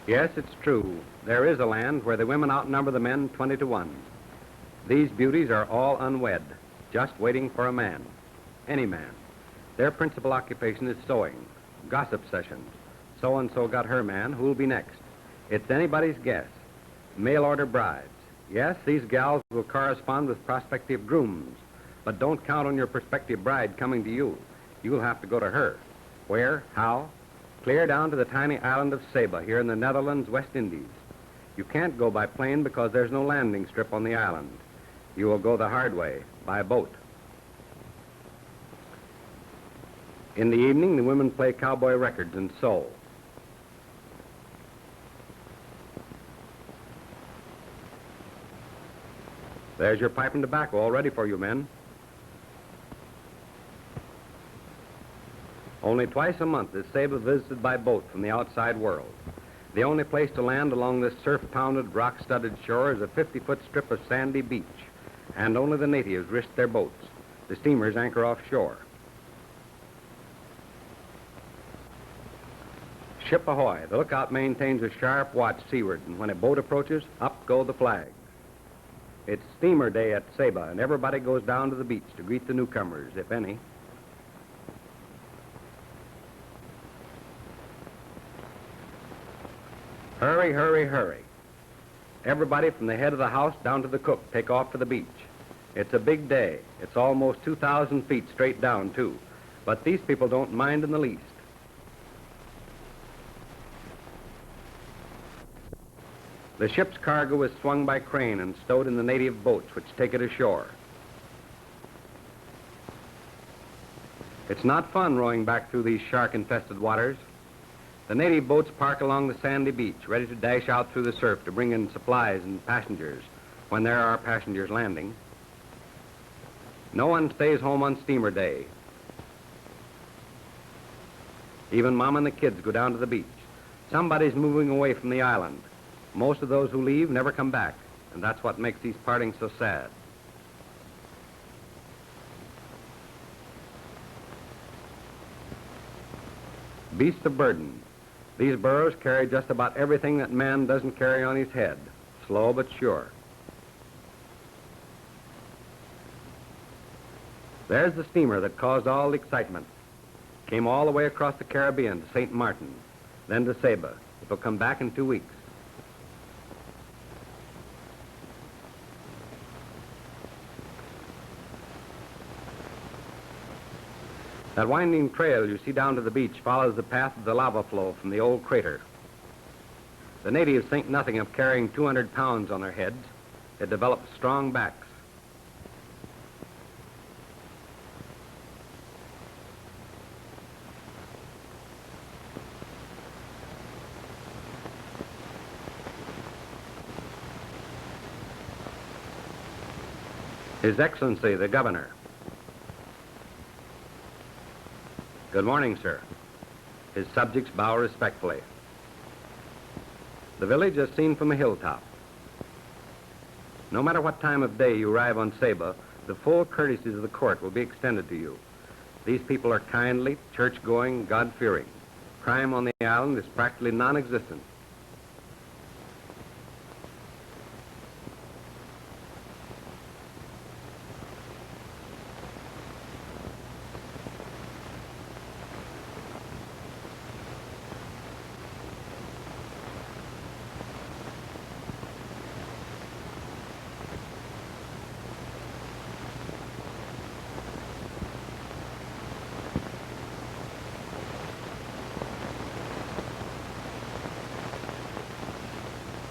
Yes, it's true. There is a land where the women outnumber the men 20 to 1. These beauties are all unwed, just waiting for a man, any man. Their principal occupation is sewing, gossip sessions. So-and-so got her man, who'll be next? It's anybody's guess. Mail-order brides. Yes, these gals will correspond with prospective grooms, but don't count on your prospective bride coming to you. You'll have to go to her. Where? How? Clear down to the tiny island of Saba here in the Netherlands, West Indies. You can't go by plane because there's no landing strip on the island. You will go the hard way, by boat. In the evening, the women play cowboy records and sew. There's your pipe and tobacco all ready for you, men. Only twice a month is Saba visited by boat from the outside world. The only place to land along this surf-pounded, rock-studded shore is a 50-foot strip of sandy beach, and only the natives risk their boats. The steamers anchor offshore. Ship ahoy. The lookout maintains a sharp watch seaward, and when a boat approaches, up go the flags. It's steamer day at Saba, and everybody goes down to the beach to greet the newcomers, if any. Hurry, hurry, hurry. Everybody from the head of the house down to the cook take off for the beach. It's a big day. It's almost 2,000 feet straight down, too. But these people don't mind in the least. The ship's cargo is swung by crane and stowed in the native boats which take it ashore. It's not fun rowing back through these shark-infested waters. The native boats park along the sandy beach, ready to dash out through the surf to bring in supplies and passengers when there are passengers landing. No one stays home on steamer day. Even Mom and the kids go down to the beach. Somebody's moving away from the island. Most of those who leave never come back, and that's what makes these partings so sad. Beasts of burden. These burros carry just about everything that man doesn't carry on his head, slow but sure. There's the steamer that caused all the excitement. Came all the way across the Caribbean to St. Martin, then to Saba. It will come back in 2 weeks. That winding trail you see down to the beach follows the path of the lava flow from the old crater. The natives think nothing of carrying 200 pounds on their heads. It develops strong backs. His Excellency, the Governor. Good morning, sir. His subjects bow respectfully. The village is seen from a hilltop. No matter what time of day you arrive on Saba, the full courtesies of the court will be extended to you. These people are kindly, church-going, God-fearing. Crime on the island is practically non-existent.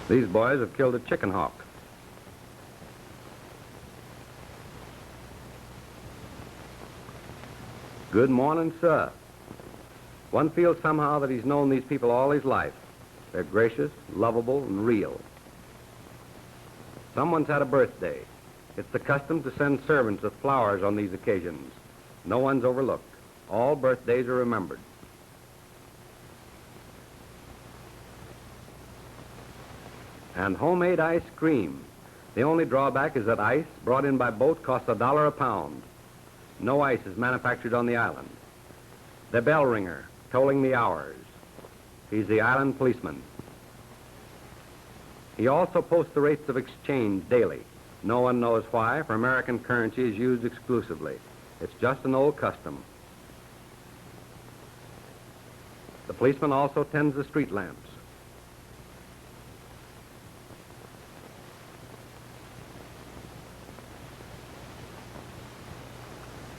These boys have killed a chicken hawk. Good morning, sir. One feels somehow that he's known these people all his life. They're gracious, lovable, and real. Someone's had a birthday. It's the custom to send servants with flowers on these occasions. No one's overlooked. All birthdays are remembered. And homemade ice cream. The only drawback is that ice, brought in by boat, costs $1 a pound. No ice is manufactured on the island. The bell ringer, tolling the hours. He's the island policeman. He also posts the rates of exchange daily. No one knows why, for American currency is used exclusively. It's just an old custom. The policeman also tends the street lamps.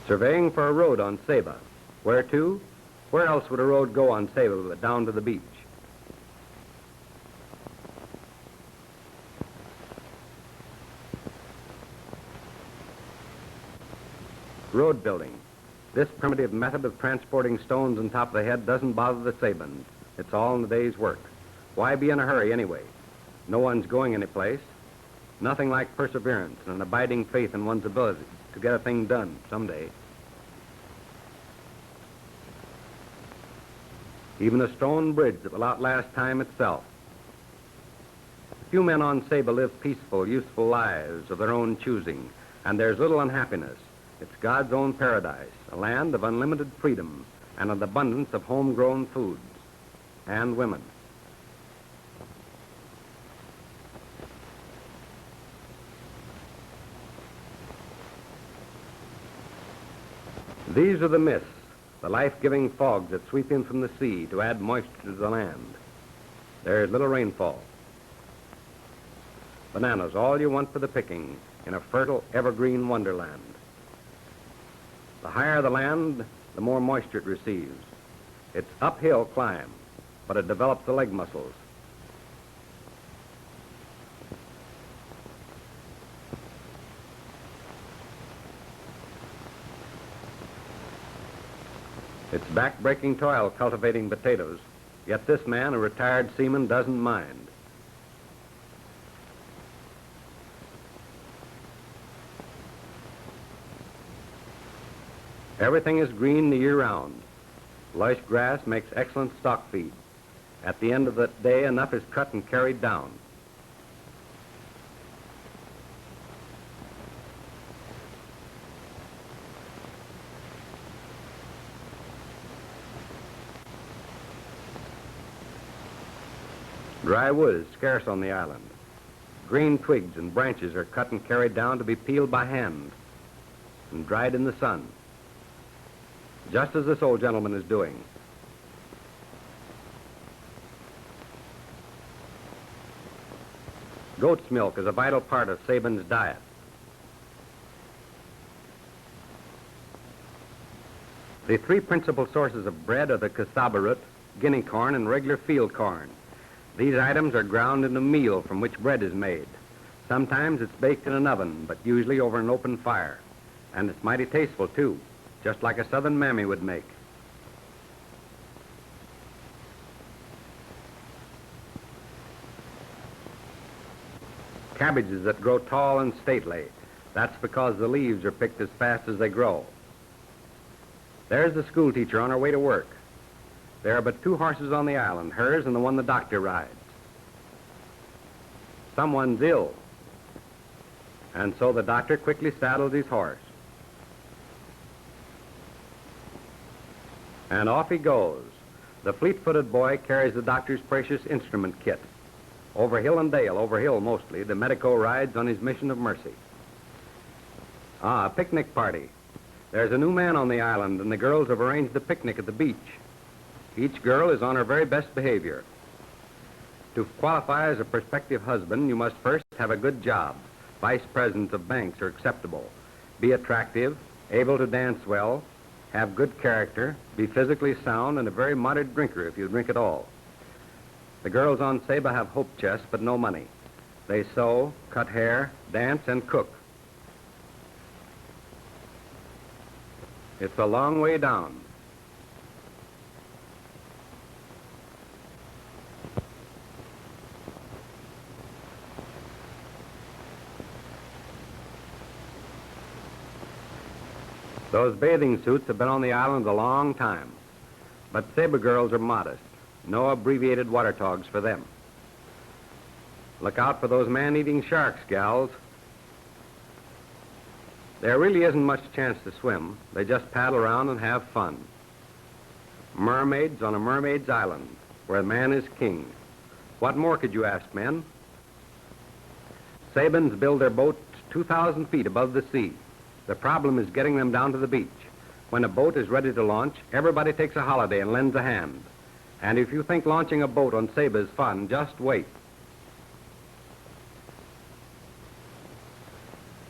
Surveying for a road on Saba. Where to? Where else would a road go on Saba but down to the beach? Road building. This primitive method of transporting stones on top of the head doesn't bother the Sabans. It's all in the day's work. Why be in a hurry anyway? No one's going anyplace. Nothing like perseverance and an abiding faith in one's ability to get a thing done someday. Even a stone bridge that will outlast time itself. Few men on Saba live peaceful, useful lives of their own choosing, and there's little unhappiness. It's God's own paradise, a land of unlimited freedom and an abundance of homegrown foods and women. These are the mists, the life-giving fogs that sweep in from the sea to add moisture to the land. There's little rainfall. Bananas, all you want for the picking in a fertile, evergreen wonderland. The higher the land, the more moisture it receives. It's uphill climb, but it develops the leg muscles. It's back-breaking toil cultivating potatoes, yet this man, a retired seaman, doesn't mind. Everything is green the year round. Lush grass makes excellent stock feed. At the end of the day, enough is cut and carried down. Dry wood is scarce on the island. Green twigs and branches are cut and carried down to be peeled by hand and dried in the sun, just as this old gentleman is doing. Goat's milk is a vital part of Saban's diet. The three principal sources of bread are the cassava root, guinea corn, and regular field corn. These items are ground into meal from which bread is made. Sometimes it's baked in an oven, but usually over an open fire. And it's mighty tasteful, too, just like a southern mammy would make. Cabbages that grow tall and stately. That's because the leaves are picked as fast as they grow. There's the school teacher on her way to work. There are but two horses on the island, hers and the one the doctor rides. Someone's ill, and so the doctor quickly saddles his horse. And off he goes. The fleet-footed boy carries the doctor's precious instrument kit. Over hill and dale, over hill mostly, the medico rides on his mission of mercy. Ah, a picnic party. There's a new man on the island, and the girls have arranged a picnic at the beach. Each girl is on her very best behavior. To qualify as a prospective husband, you must first have a good job. Vice presidents of banks are acceptable. Be attractive, able to dance well, have good character, be physically sound, and a very moderate drinker if you drink at all. The girls on Saba have hope chests, but no money. They sew, cut hair, dance, and cook. It's a long way down. Those bathing suits have been on the island a long time, but Saba girls are modest. No abbreviated water togs for them. Look out for those man-eating sharks, gals. There really isn't much chance to swim. They just paddle around and have fun. Mermaids on a mermaid's island, where man is king. What more could you ask, men? Sabins build their boats 2,000 feet above the sea. The problem is getting them down to the beach. When a boat is ready to launch, everybody takes a holiday and lends a hand. And if you think launching a boat on Saba is fun, just wait.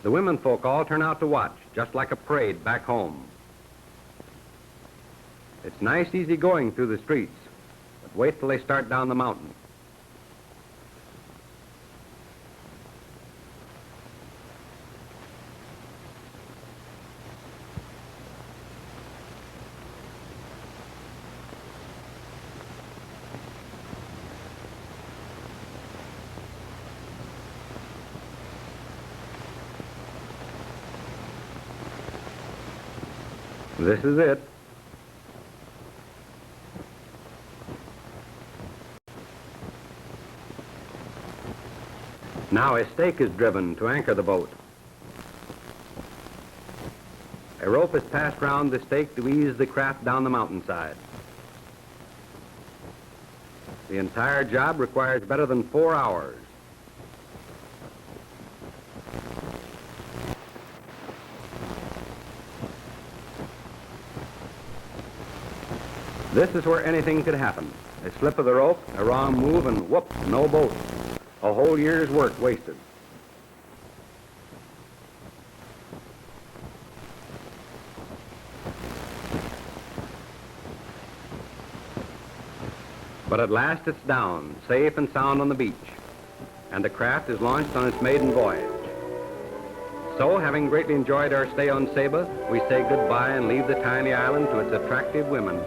The women folk all turn out to watch, just like a parade back home. It's nice, easy going through the streets, but wait till they start down the mountain. This is it. Now a stake is driven to anchor the boat. A rope is passed round the stake to ease the craft down the mountainside. The entire job requires better than 4 hours. This is where anything could happen. A slip of the rope, a wrong move, and whoop, no boat. A whole year's work wasted. But at last it's down, safe and sound on the beach, and the craft is launched on its maiden voyage. So, having greatly enjoyed our stay on Saba, we say goodbye and leave the tiny island to its attractive women.